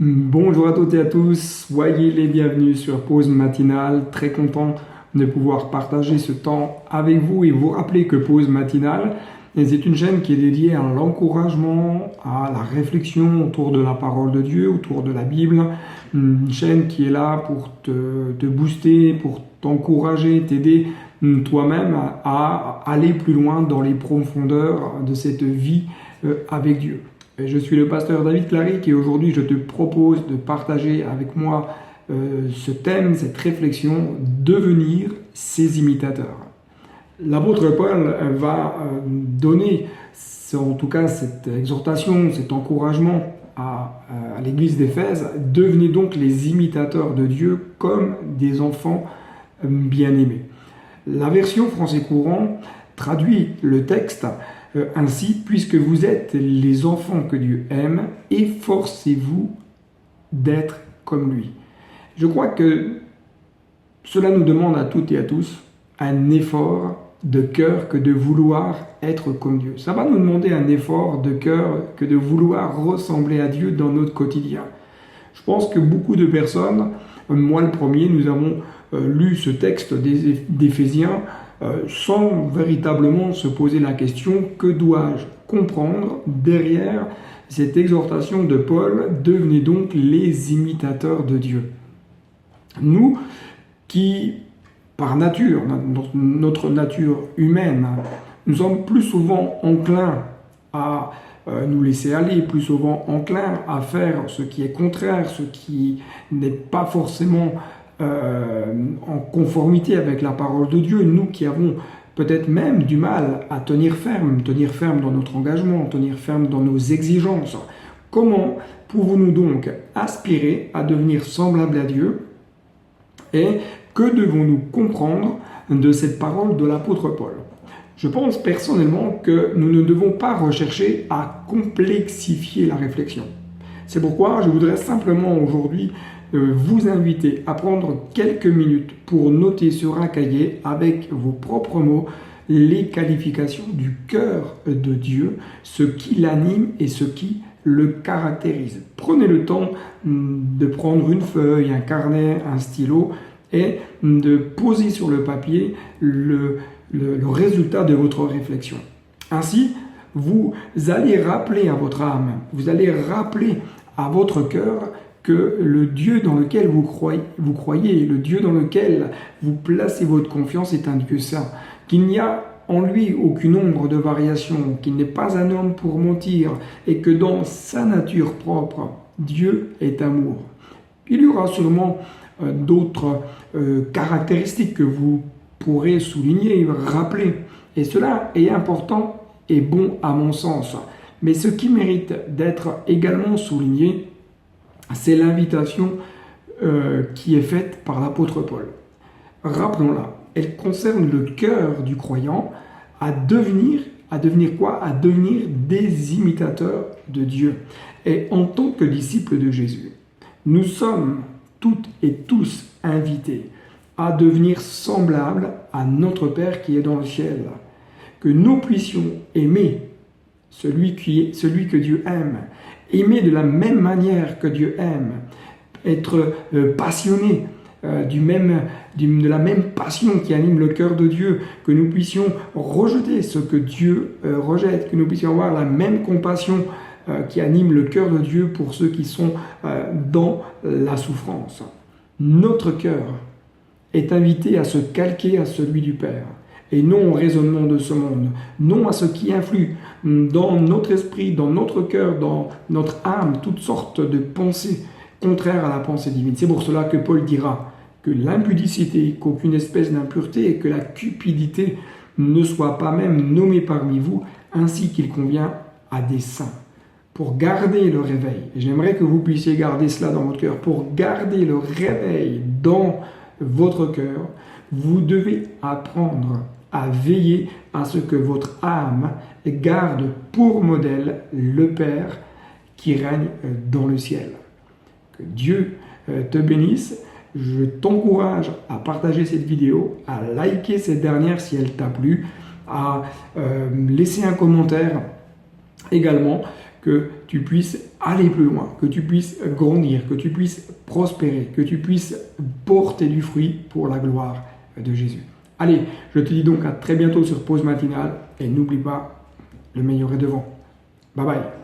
Bonjour à toutes et à tous, soyez les bienvenus sur Pause Matinale. Très content de pouvoir partager ce temps avec vous et vous rappeler que Pause Matinale, c'est une chaîne qui est dédiée à l'encouragement, à la réflexion autour de la parole de Dieu, autour de la Bible. Une chaîne qui est là pour te booster, pour t'encourager, t'aider toi-même à aller plus loin dans les profondeurs de cette vie avec Dieu. Je suis le pasteur David Claric et aujourd'hui je te propose de partager avec moi ce thème, cette réflexion, devenir ses imitateurs. L'apôtre Paul va donner en tout cas cette exhortation, cet encouragement à l'église d'Éphèse. Devenez donc les imitateurs de Dieu comme des enfants bien-aimés. La version français courant traduit le texte ainsi, puisque vous êtes les enfants que Dieu aime, efforcez-vous d'être comme lui. Je crois que cela nous demande à toutes et à tous un effort de cœur que de vouloir être comme Dieu. Ça va nous demander un effort de cœur que de vouloir ressembler à Dieu dans notre quotidien. Je pense que beaucoup de personnes, moi le premier, nous avons lu ce texte d'Éphésiens sans véritablement se poser la question que dois-je comprendre derrière cette exhortation de Paul, devenez donc les imitateurs de Dieu. Nous qui, par nature, notre nature humaine, nous sommes plus souvent enclins à nous laisser aller, plus souvent enclins à faire ce qui est contraire, ce qui n'est pas forcément en conformité avec la parole de Dieu, nous qui avons peut-être même du mal à tenir ferme dans notre engagement, tenir ferme dans nos exigences. Comment pouvons-nous donc aspirer à devenir semblables à Dieu? Et que devons-nous comprendre de cette parole de l'apôtre Paul? Je pense personnellement que nous ne devons pas rechercher à complexifier la réflexion. C'est pourquoi je voudrais simplement aujourd'hui vous inviter à prendre quelques minutes pour noter sur un cahier avec vos propres mots les qualifications du cœur de Dieu, ce qui l'anime et ce qui le caractérise. Prenez le temps de prendre une feuille, un carnet, un stylo et de poser sur le papier le résultat de votre réflexion. Ainsi, vous allez rappeler à votre âme, vous allez rappeler à votre cœur que le Dieu dans lequel vous croyez, le Dieu dans lequel vous placez votre confiance est un Dieu saint, qu'il n'y a en lui aucune ombre de variation, qu'il n'est pas un homme pour mentir, et que dans sa nature propre, Dieu est amour. Il y aura sûrement d'autres caractéristiques que vous pourrez souligner, rappeler, et cela est important et bon à mon sens. Mais ce qui mérite d'être également souligné, c'est l'invitation qui est faite par l'apôtre Paul. Rappelons-la, elle concerne le cœur du croyant à devenir quoi? À devenir des imitateurs de Dieu. Et en tant que disciples de Jésus, nous sommes toutes et tous invités à devenir semblables à notre Père qui est dans le ciel. Que nous puissions aimer celui que Dieu aime, aimer de la même manière que Dieu aime, être passionné de la même passion qui anime le cœur de Dieu, que nous puissions rejeter ce que Dieu rejette, que nous puissions avoir la même compassion qui anime le cœur de Dieu pour ceux qui sont dans la souffrance. Notre cœur est invité à se calquer à celui du Père, et non au raisonnement de ce monde, non à ce qui influe dans notre esprit, dans notre cœur, dans notre âme, toutes sortes de pensées contraires à la pensée divine. C'est pour cela que Paul dira que l'impudicité, qu'aucune espèce d'impureté et que la cupidité ne soient pas même nommées parmi vous, ainsi qu'il convient à des saints. Pour garder le réveil, et j'aimerais que vous puissiez garder cela dans votre cœur, pour garder le réveil dans votre cœur, vous devez apprendre à veiller à ce que votre âme garde pour modèle le Père qui règne dans le ciel. Que Dieu te bénisse. Je t'encourage à partager cette vidéo, à liker cette dernière si elle t'a plu, à laisser un commentaire également, que tu puisses aller plus loin, que tu puisses grandir, que tu puisses prospérer, que tu puisses porter du fruit pour la gloire de Jésus. Allez, je te dis donc à très bientôt sur Pause Matinale et n'oublie pas, le meilleur est devant. Bye bye.